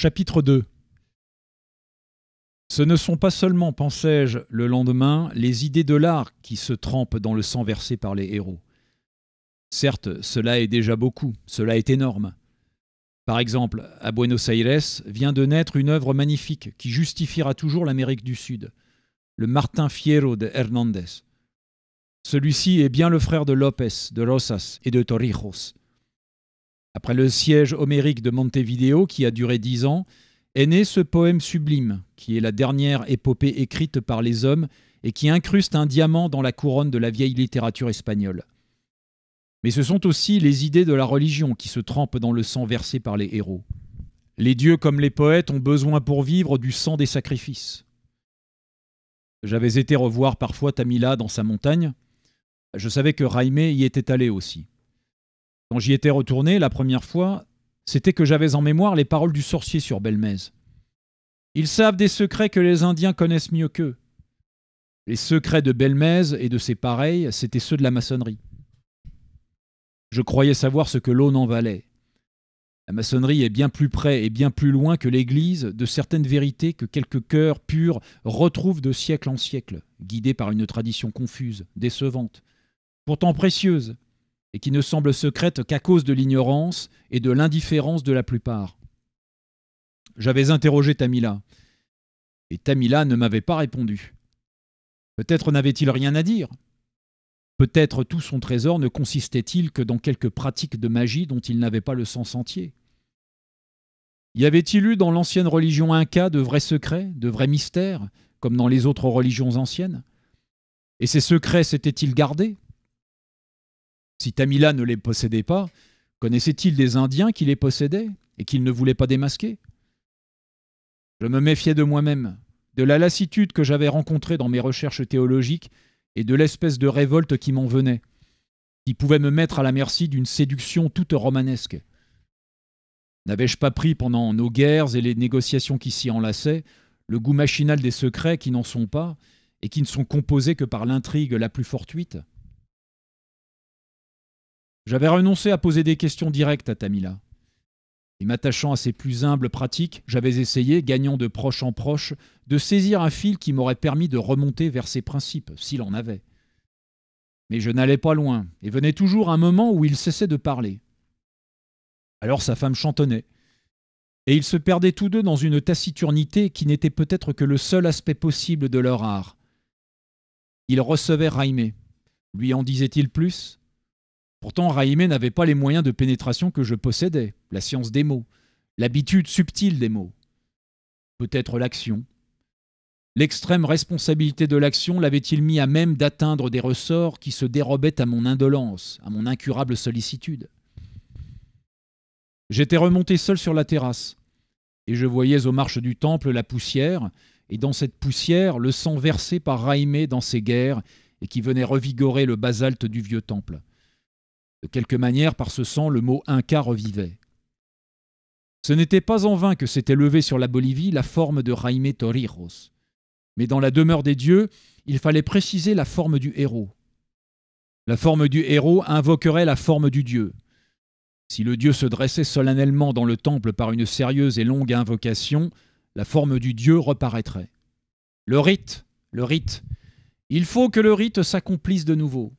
Chapitre 2. Ce ne sont pas seulement, pensais-je le lendemain, les idées de l'art qui se trempent dans le sang versé par les héros. Certes, cela est déjà beaucoup, cela est énorme. Par exemple, à Buenos Aires vient de naître une œuvre magnifique qui justifiera toujours l'Amérique du Sud, le Martin Fierro de Hernández. Celui-ci est bien le frère de Lopez, de Rosas et de Torrijos. Après le siège homérique de Montevideo, qui a duré 10 ans, est né ce poème sublime, qui est la dernière épopée écrite par les hommes et qui incruste un diamant dans la couronne de la vieille littérature espagnole. Mais ce sont aussi les idées de la religion qui se trempent dans le sang versé par les héros. Les dieux comme les poètes ont besoin pour vivre du sang des sacrifices. J'avais été revoir parfois Tamila dans sa montagne. Je savais que Jaime y était allé aussi. Quand j'y étais retourné la première fois, c'était que j'avais en mémoire les paroles du sorcier sur Belmez. Ils savent des secrets que les Indiens connaissent mieux qu'eux. Les secrets de Belmez et de ses pareils, c'était ceux de la maçonnerie. Je croyais savoir ce que l'aune en valait. La maçonnerie est bien plus près et bien plus loin que l'Église de certaines vérités que quelques cœurs purs retrouvent de siècle en siècle, guidés par une tradition confuse, décevante, pourtant précieuse, et qui ne semble secrète qu'à cause de l'ignorance et de l'indifférence de la plupart. J'avais interrogé Tamila, et Tamila ne m'avait pas répondu. Peut-être n'avait-il rien à dire. Peut-être tout son trésor ne consistait-il que dans quelques pratiques de magie dont il n'avait pas le sens entier. Y avait-il eu dans l'ancienne religion inca de vrais secrets, de vrais mystères, comme dans les autres religions anciennes? Et ces secrets s'étaient-ils gardés? Si Tamila ne les possédait pas, connaissait-il des Indiens qui les possédaient et qu'il ne voulait pas démasquer? Je me méfiais de moi-même, de la lassitude que j'avais rencontrée dans mes recherches théologiques et de l'espèce de révolte qui m'en venait, qui pouvait me mettre à la merci d'une séduction toute romanesque. N'avais-je pas pris pendant nos guerres et les négociations qui s'y enlaçaient le goût machinal des secrets qui n'en sont pas et qui ne sont composés que par l'intrigue la plus fortuite? J'avais renoncé à poser des questions directes à Tamila. Et m'attachant à ses plus humbles pratiques, j'avais essayé, gagnant de proche en proche, de saisir un fil qui m'aurait permis de remonter vers ses principes, s'il en avait. Mais je n'allais pas loin, et venait toujours un moment où il cessait de parler. Alors sa femme chantonnait, et ils se perdaient tous deux dans une taciturnité qui n'était peut-être que le seul aspect possible de leur art. Il recevait Jaime. Lui en disait-il plus? Pourtant, Jaime n'avait pas les moyens de pénétration que je possédais, la science des mots, l'habitude subtile des mots. Peut-être l'action. L'extrême responsabilité de l'action l'avait-il mis à même d'atteindre des ressorts qui se dérobaient à mon indolence, à mon incurable sollicitude. J'étais remonté seul sur la terrasse, et je voyais aux marches du temple la poussière, et dans cette poussière, le sang versé par Jaime dans ses guerres, et qui venait revigorer le basalte du vieux temple. De quelque manière, par ce sang, le mot Inca revivait. Ce n'était pas en vain que s'était levée sur la Bolivie la forme de Jaime Torrijos. Mais dans la demeure des dieux, il fallait préciser la forme du héros. La forme du héros invoquerait la forme du dieu. Si le dieu se dressait solennellement dans le temple par une sérieuse et longue invocation, la forme du dieu reparaîtrait. Le rite. Il faut que le rite s'accomplisse de nouveau.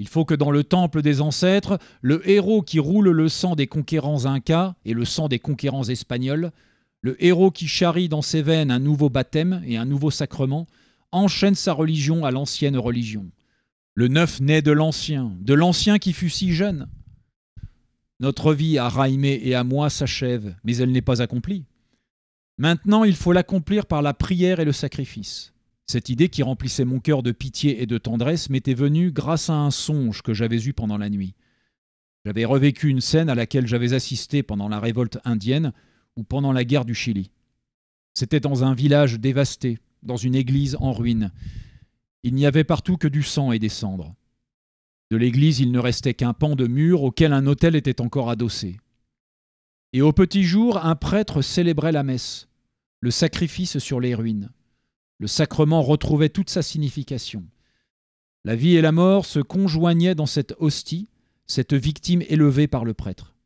Il faut que dans le temple des ancêtres, le héros qui roule le sang des conquérants incas et le sang des conquérants espagnols, le héros qui charrie dans ses veines un nouveau baptême et un nouveau sacrement, enchaîne sa religion à l'ancienne religion. Le neuf naît de l'ancien qui fut si jeune. Notre vie à Jaime et à moi s'achève, mais elle n'est pas accomplie. Maintenant, il faut l'accomplir par la prière et le sacrifice. Cette idée qui remplissait mon cœur de pitié et de tendresse m'était venue grâce à un songe que j'avais eu pendant la nuit. J'avais revécu une scène à laquelle j'avais assisté pendant la révolte indienne ou pendant la guerre du Chili. C'était dans un village dévasté, dans une église en ruine. Il n'y avait partout que du sang et des cendres. De l'église, il ne restait qu'un pan de mur auquel un autel était encore adossé. Et au petit jour, un prêtre célébrait la messe, le sacrifice sur les ruines. Le sacrement retrouvait toute sa signification. La vie et la mort se conjoignaient dans cette hostie, cette victime élevée par le prêtre.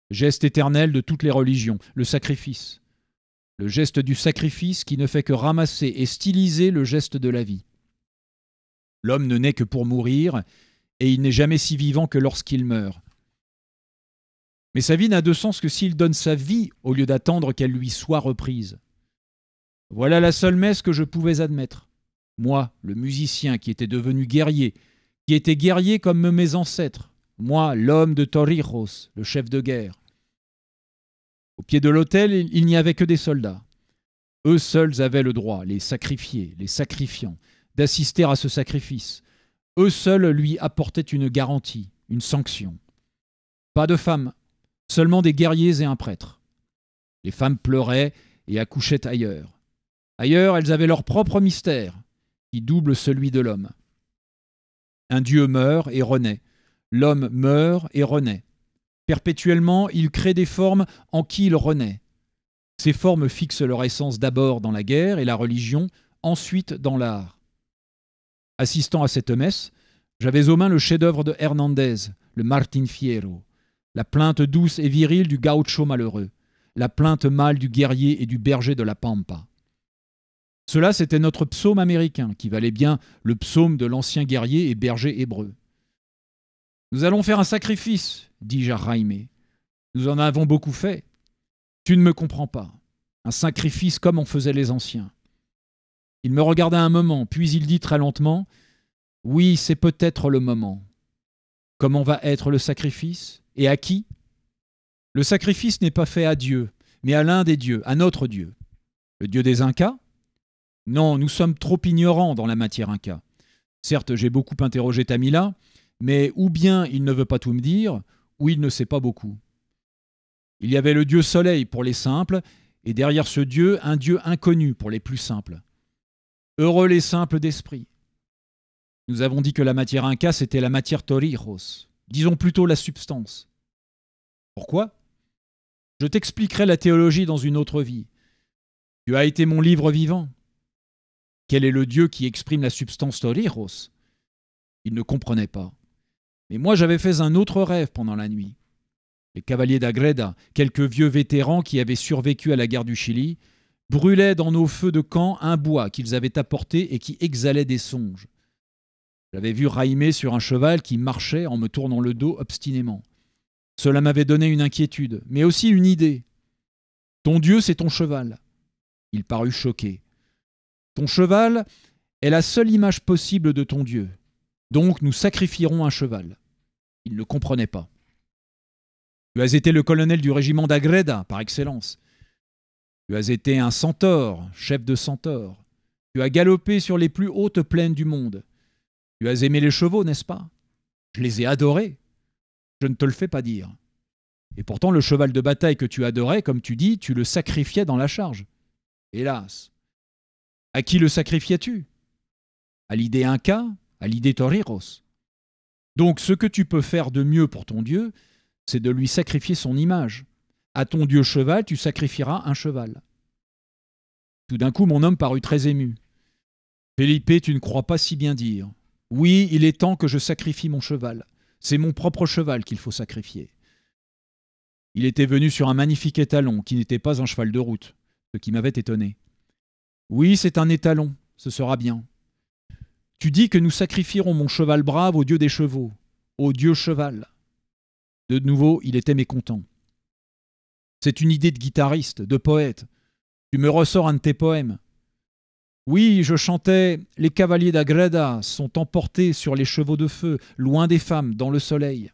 Geste éternel de toutes les religions, le sacrifice. Le geste du sacrifice qui ne fait que ramasser et styliser le geste de la vie. L'homme ne naît que pour mourir, et il n'est jamais si vivant que lorsqu'il meurt. Mais sa vie n'a de sens que s'il donne sa vie au lieu d'attendre qu'elle lui soit reprise. Voilà la seule messe que je pouvais admettre. Moi, le musicien qui était devenu guerrier, qui était guerrier comme mes ancêtres. Moi, l'homme de Torrijos, le chef de guerre. Au pied de l'autel, il n'y avait que des soldats. Eux seuls avaient le droit, les sacrifiés, les sacrifiants, d'assister à ce sacrifice. Eux seuls lui apportaient une garantie, une sanction. Pas de femmes, seulement des guerriers et un prêtre. Les femmes pleuraient et accouchaient ailleurs. Ailleurs, elles avaient leur propre mystère, qui double celui de l'homme. Un dieu meurt et renaît. L'homme meurt et renaît. Perpétuellement, il crée des formes en qui il renaît. Ces formes fixent leur essence d'abord dans la guerre et la religion, ensuite dans l'art. Assistant à cette messe, j'avais aux mains le chef-d'œuvre de Hernandez, le Martin Fierro, la plainte douce et virile du gaucho malheureux, la plainte mâle du guerrier et du berger de la Pampa. Cela, c'était notre psaume américain, qui valait bien le psaume de l'ancien guerrier et berger hébreu. « Nous allons faire un sacrifice, dis-je à Jaime. Nous en avons beaucoup fait. Tu ne me comprends pas. Un sacrifice comme en faisaient les anciens. » Il me regarda un moment, puis il dit très lentement « Oui, c'est peut-être le moment. Comment va être le sacrifice? Et à qui? Le sacrifice n'est pas fait à Dieu, mais à l'un des dieux, à notre Dieu. Le Dieu des Incas? Non, nous sommes trop ignorants dans la matière Inca. Certes, j'ai beaucoup interrogé Tamila, mais ou bien il ne veut pas tout me dire, ou il ne sait pas beaucoup. Il y avait le dieu soleil pour les simples, et derrière ce dieu, un dieu inconnu pour les plus simples. Heureux les simples d'esprit. Nous avons dit que la matière Inca, c'était la matière Torrijos. Disons plutôt la substance. Pourquoi? Je t'expliquerai la théologie dans une autre vie. Tu as été mon livre vivant. Quel est le dieu qui exprime la substance Torrijos? Il ne comprenait pas. Mais moi, j'avais fait un autre rêve pendant la nuit. Les cavaliers d'Agreda, quelques vieux vétérans qui avaient survécu à la guerre du Chili, brûlaient dans nos feux de camp un bois qu'ils avaient apporté et qui exhalait des songes. J'avais vu Jaime sur un cheval qui marchait en me tournant le dos obstinément. Cela m'avait donné une inquiétude, mais aussi une idée. Ton Dieu, c'est ton cheval. Il parut choqué. Ton cheval est la seule image possible de ton Dieu. Donc nous sacrifierons un cheval. Il ne comprenait pas. Tu as été le colonel du régiment d'Agreda, par excellence. Tu as été un centaure, chef de centaure. Tu as galopé sur les plus hautes plaines du monde. Tu as aimé les chevaux, n'est-ce pas? Je les ai adorés. Je ne te le fais pas dire. Et pourtant, le cheval de bataille que tu adorais, comme tu dis, tu le sacrifiais dans la charge. Hélas. À qui le sacrifiais-tu? À l'idée Inca? À l'idée Torrijos. Donc ce que tu peux faire de mieux pour ton Dieu, c'est de lui sacrifier son image. À ton Dieu cheval, tu sacrifieras un cheval. Tout d'un coup, mon homme parut très ému. Felipe, tu ne crois pas si bien dire. Oui, il est temps que je sacrifie mon cheval. C'est mon propre cheval qu'il faut sacrifier. Il était venu sur un magnifique étalon qui n'était pas un cheval de route, ce qui m'avait étonné. Oui, c'est un étalon, ce sera bien. Tu dis que nous sacrifierons mon cheval brave au dieu des chevaux, au dieu cheval. De nouveau, il était mécontent. C'est une idée de guitariste, de poète. Tu me ressors un de tes poèmes. Oui, je chantais « Les cavaliers d'Agreda sont emportés sur les chevaux de feu, loin des femmes, dans le soleil. »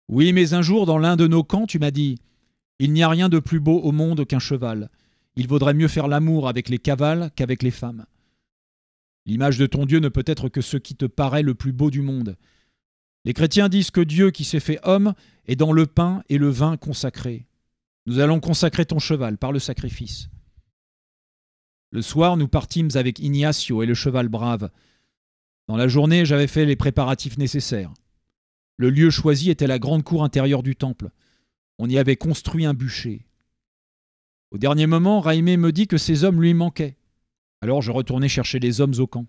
Oui, mais un jour, dans l'un de nos camps, tu m'as dit « Il n'y a rien de plus beau au monde qu'un cheval. Il vaudrait mieux faire l'amour avec les cavales qu'avec les femmes. » L'image de ton Dieu ne peut être que ce qui te paraît le plus beau du monde. Les chrétiens disent que Dieu qui s'est fait homme est dans le pain et le vin consacrés. Nous allons consacrer ton cheval par le sacrifice. Le soir, nous partîmes avec Ignacio et le cheval brave. Dans la journée, j'avais fait les préparatifs nécessaires. Le lieu choisi était la grande cour intérieure du temple. On y avait construit un bûcher. Au dernier moment, Jaime me dit que ces hommes lui manquaient. Alors je retournai chercher les hommes au camp.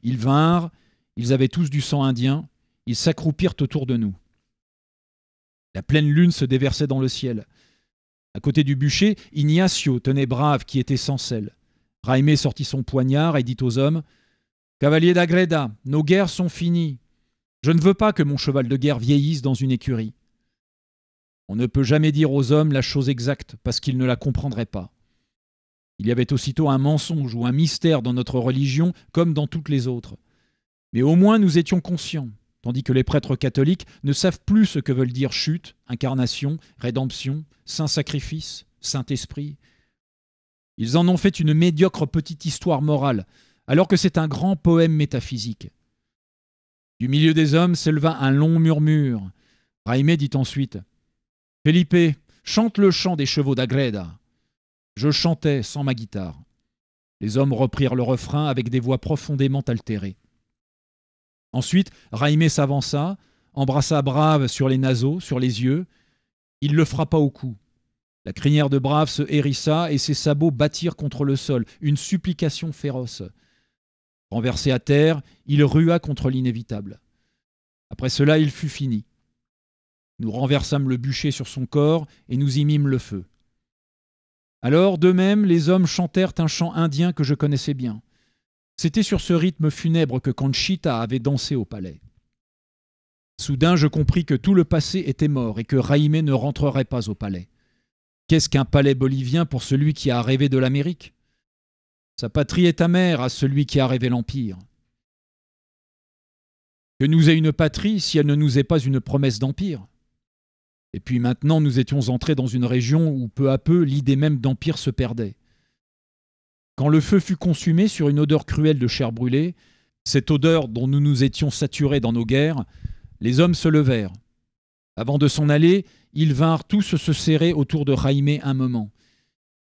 Ils vinrent, ils avaient tous du sang indien, Ils s'accroupirent autour de nous. La pleine lune se déversait dans le ciel. À côté du bûcher, Ignacio tenait Brave qui était sans sel. Jaime sortit son poignard et dit aux hommes « Cavalier d'Agreda, nos guerres sont finies. Je ne veux pas que mon cheval de guerre vieillisse dans une écurie. » On ne peut jamais dire aux hommes la chose exacte parce qu'ils ne la comprendraient pas. Il y avait aussitôt un mensonge ou un mystère dans notre religion comme dans toutes les autres. Mais au moins nous étions conscients, tandis que les prêtres catholiques ne savent plus ce que veulent dire chute, incarnation, rédemption, saint sacrifice, Saint-Esprit. Ils en ont fait une médiocre petite histoire morale, alors que c'est un grand poème métaphysique. Du milieu des hommes s'éleva un long murmure. Jaime dit ensuite « Felipe, chante le chant des chevaux d'Agreda. » Je chantais sans ma guitare. Les hommes reprirent le refrain avec des voix profondément altérées. Ensuite, Jaime s'avança, embrassa Brave sur les naseaux, sur les yeux. Il le frappa au cou. La crinière de Brave se hérissa et ses sabots battirent contre le sol, une supplication féroce. Renversé à terre, il rua contre l'inévitable. Après cela, il fut fini. Nous renversâmes le bûcher sur son corps et nous y mîmes le feu. Alors, d'eux-mêmes, les hommes chantèrent un chant indien que je connaissais bien. C'était sur ce rythme funèbre que Conchita avait dansé au palais. Soudain, je compris que tout le passé était mort et que Jaime ne rentrerait pas au palais. Qu'est-ce qu'un palais bolivien pour celui qui a rêvé de l'Amérique ? Sa patrie est amère à celui qui a rêvé l'Empire. Que nous ait une patrie si elle ne nous est pas une promesse d'Empire ? Et puis maintenant, nous étions entrés dans une région où peu à peu l'idée même d'empire se perdait. Quand le feu fut consumé sur une odeur cruelle de chair brûlée, cette odeur dont nous nous étions saturés dans nos guerres, les hommes se levèrent. Avant de s'en aller, ils vinrent tous se serrer autour de Jaime un moment.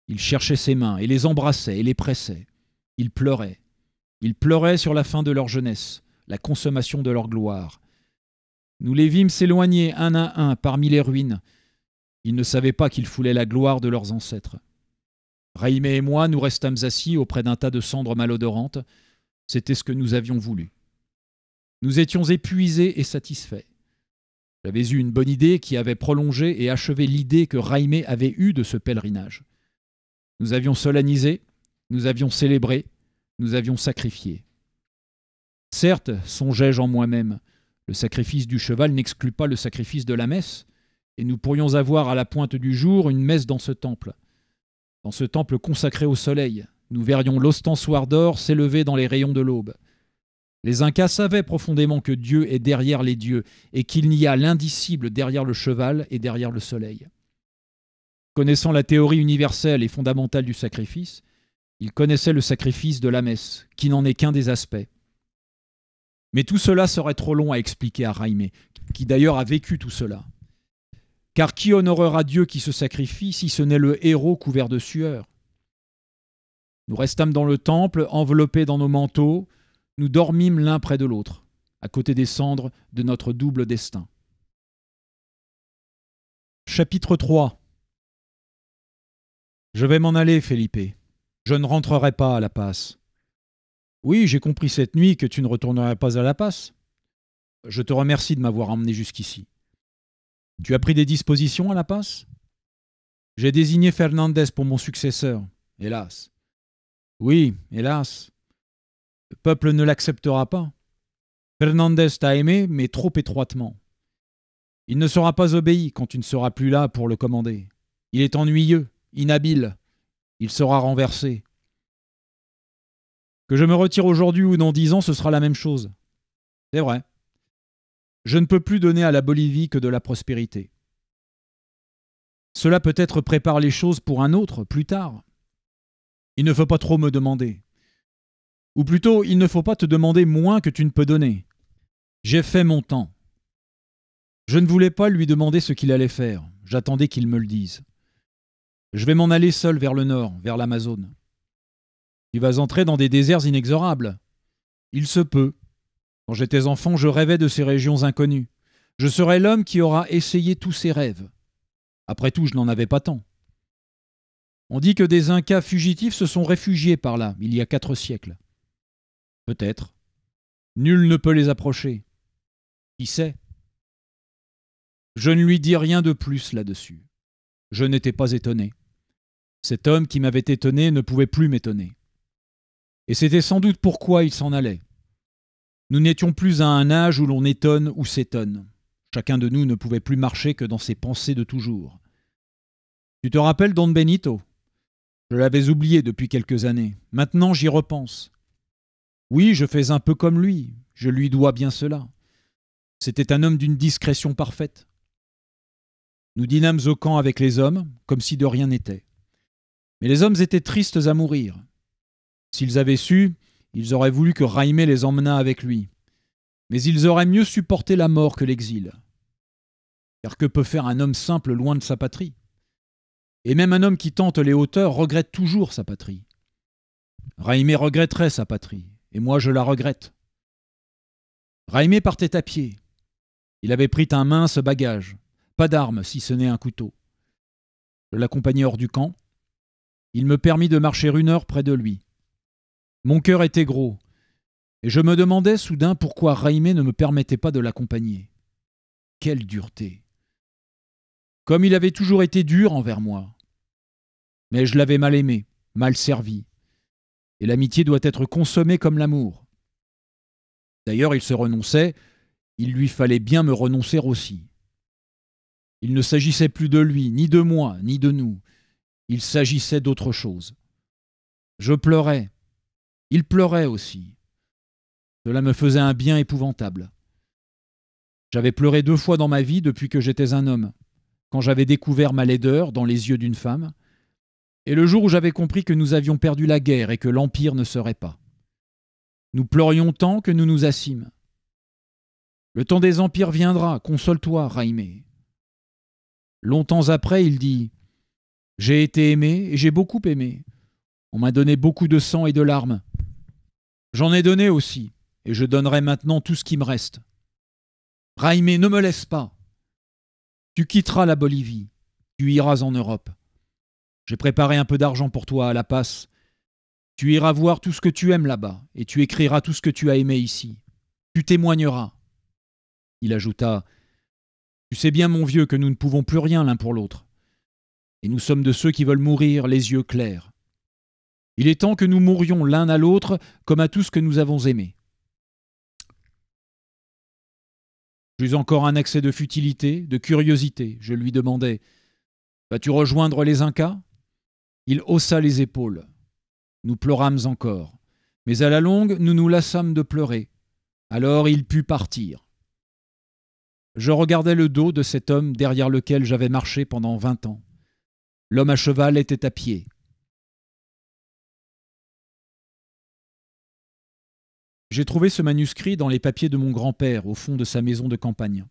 Ils cherchaient ses mains et les embrassaient et les pressaient. Ils pleuraient. Ils pleuraient sur la fin de leur jeunesse, la consommation de leur gloire. Nous les vîmes s'éloigner un à un parmi les ruines. Ils ne savaient pas qu'ils foulaient la gloire de leurs ancêtres. Jaime et moi, nous restâmes assis auprès d'un tas de cendres malodorantes. C'était ce que nous avions voulu. Nous étions épuisés et satisfaits. J'avais eu une bonne idée qui avait prolongé et achevé l'idée que Jaime avait eue de ce pèlerinage. Nous avions solennisé, nous avions célébré, nous avions sacrifié. Certes, songeais-je en moi-même, le sacrifice du cheval n'exclut pas le sacrifice de la messe, et nous pourrions avoir à la pointe du jour une messe dans ce temple. Dans ce temple consacré au soleil, nous verrions l'ostensoir d'or s'élever dans les rayons de l'aube. Les Incas savaient profondément que Dieu est derrière les dieux et qu'il n'y a l'indicible derrière le cheval et derrière le soleil. Connaissant la théorie universelle et fondamentale du sacrifice, ils connaissaient le sacrifice de la messe, qui n'en est qu'un des aspects. Mais tout cela serait trop long à expliquer à Jaime, qui d'ailleurs a vécu tout cela. Car qui honorera Dieu qui se sacrifie si ce n'est le héros couvert de sueur ? Nous restâmes dans le temple, enveloppés dans nos manteaux, nous dormîmes l'un près de l'autre, à côté des cendres de notre double destin. Chapitre 3. Je vais m'en aller, Felipe. Je ne rentrerai pas à La Paz. Oui, j'ai compris cette nuit que tu ne retournerais pas à La Paz. Je te remercie de m'avoir emmené jusqu'ici. Tu as pris des dispositions à La Paz ? J'ai désigné Fernandez pour mon successeur, hélas. Oui, hélas. Le peuple ne l'acceptera pas. Fernandez t'a aimé, mais trop étroitement. Il ne sera pas obéi quand tu ne seras plus là pour le commander. Il est ennuyeux, inhabile. Il sera renversé. Que je me retire aujourd'hui ou dans 10 ans, ce sera la même chose. C'est vrai. Je ne peux plus donner à la Bolivie que de la prospérité. Cela peut-être prépare les choses pour un autre, plus tard. Il ne faut pas trop me demander. Ou plutôt, il ne faut pas te demander moins que tu ne peux donner. J'ai fait mon temps. Je ne voulais pas lui demander ce qu'il allait faire. J'attendais qu'il me le dise. Je vais m'en aller seul vers le nord, vers l'Amazone. Tu vas entrer dans des déserts inexorables. Il se peut. Quand j'étais enfant, je rêvais de ces régions inconnues. Je serai l'homme qui aura essayé tous ses rêves. Après tout, je n'en avais pas tant. On dit que des Incas fugitifs se sont réfugiés par là, il y a 4 siècles. Peut-être. Nul ne peut les approcher. Qui sait? Je ne lui dis rien de plus là-dessus. Je n'étais pas étonné. Cet homme qui m'avait étonné ne pouvait plus m'étonner. Et c'était sans doute pourquoi il s'en allait. Nous n'étions plus à un âge où l'on étonne ou s'étonne. Chacun de nous ne pouvait plus marcher que dans ses pensées de toujours. Tu te rappelles Don Benito? Je l'avais oublié depuis quelques années. Maintenant, j'y repense. Oui, je fais un peu comme lui. Je lui dois bien cela. C'était un homme d'une discrétion parfaite. Nous dînâmes au camp avec les hommes, comme si de rien n'était. Mais les hommes étaient tristes à mourir. S'ils avaient su, ils auraient voulu que Jaime les emmenât avec lui. Mais ils auraient mieux supporté la mort que l'exil. Car que peut faire un homme simple loin de sa patrie? Et même un homme qui tente les hauteurs regrette toujours sa patrie. Jaime regretterait sa patrie, et moi je la regrette. Jaime partait à pied. Il avait pris un mince bagage, pas d'armes si ce n'est un couteau. Je l'accompagnai hors du camp. Il me permit de marcher 1 heure près de lui. Mon cœur était gros, et je me demandais soudain pourquoi Jaime ne me permettait pas de l'accompagner. Quelle dureté! Comme il avait toujours été dur envers moi. Mais je l'avais mal aimé, mal servi. Et l'amitié doit être consommée comme l'amour. D'ailleurs, il se renonçait, il lui fallait bien me renoncer aussi. Il ne s'agissait plus de lui, ni de moi, ni de nous. Il s'agissait d'autre chose. Je pleurais. Il pleurait aussi. Cela me faisait un bien épouvantable. J'avais pleuré 2 fois dans ma vie depuis que j'étais un homme, quand j'avais découvert ma laideur dans les yeux d'une femme, et le jour où j'avais compris que nous avions perdu la guerre et que l'Empire ne serait pas. Nous pleurions tant que nous nous assîmes. Le temps des empires viendra, console-toi, Jaime. Longtemps après, il dit « J'ai été aimé et j'ai beaucoup aimé. On m'a donné beaucoup de sang et de larmes. J'en ai donné aussi, et je donnerai maintenant tout ce qui me reste. Jaime, ne me laisse pas. Tu quitteras la Bolivie, tu iras en Europe. J'ai préparé un peu d'argent pour toi à La Paz. Tu iras voir tout ce que tu aimes là-bas, et tu écriras tout ce que tu as aimé ici. Tu témoigneras. » Il ajouta « Tu sais bien, mon vieux, que nous ne pouvons plus rien l'un pour l'autre. Et nous sommes de ceux qui veulent mourir les yeux clairs. Il est temps que nous mourions l'un à l'autre comme à tout ce que nous avons aimé. » J'eus encore un accès de futilité, de curiosité. Je lui demandai « Vas-tu rejoindre les Incas ?» Il haussa les épaules. Nous pleurâmes encore. Mais à la longue, nous nous lassâmes de pleurer. Alors il put partir. Je regardais le dos de cet homme derrière lequel j'avais marché pendant 20 ans. L'homme à cheval était à pied. J'ai trouvé ce manuscrit dans les papiers de mon grand-père, au fond de sa maison de campagne.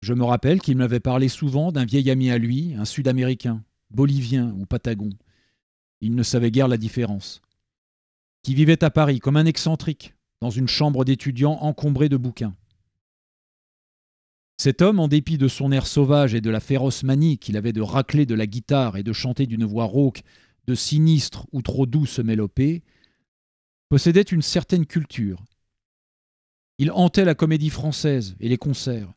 Je me rappelle qu'il m'avait parlé souvent d'un vieil ami à lui, un Sud-Américain, bolivien ou patagon. Il ne savait guère la différence. Qui vivait à Paris comme un excentrique, dans une chambre d'étudiant encombrée de bouquins. Cet homme, en dépit de son air sauvage et de la féroce manie qu'il avait de racler de la guitare et de chanter d'une voix rauque, de sinistre ou trop douce mélopée, possédait une certaine culture. Il hantait la comédie française et les concerts.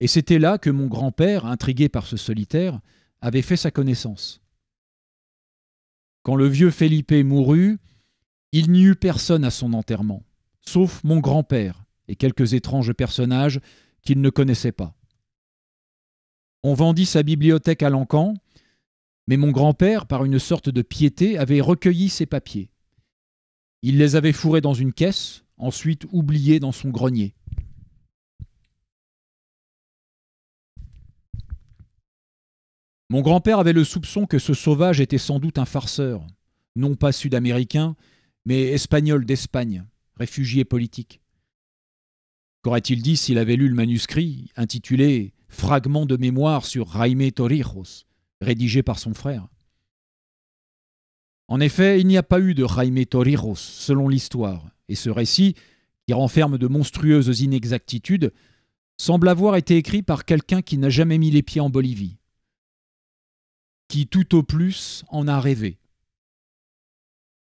Et c'était là que mon grand-père, intrigué par ce solitaire, avait fait sa connaissance. Quand le vieux Felipe mourut, il n'y eut personne à son enterrement, sauf mon grand-père et quelques étranges personnages qu'il ne connaissait pas. On vendit sa bibliothèque à l'encan, mais mon grand-père, par une sorte de piété, avait recueilli ses papiers. Il les avait fourrés dans une caisse, ensuite oubliés dans son grenier. Mon grand-père avait le soupçon que ce sauvage était sans doute un farceur, non pas sud-américain, mais espagnol d'Espagne, réfugié politique. Qu'aurait-il dit s'il avait lu le manuscrit intitulé « Fragments de mémoire sur Jaime Torrijos », rédigé par son frère? En effet, il n'y a pas eu de Jaime Torrijos, selon l'histoire, et ce récit, qui renferme de monstrueuses inexactitudes, semble avoir été écrit par quelqu'un qui n'a jamais mis les pieds en Bolivie, qui tout au plus en a rêvé.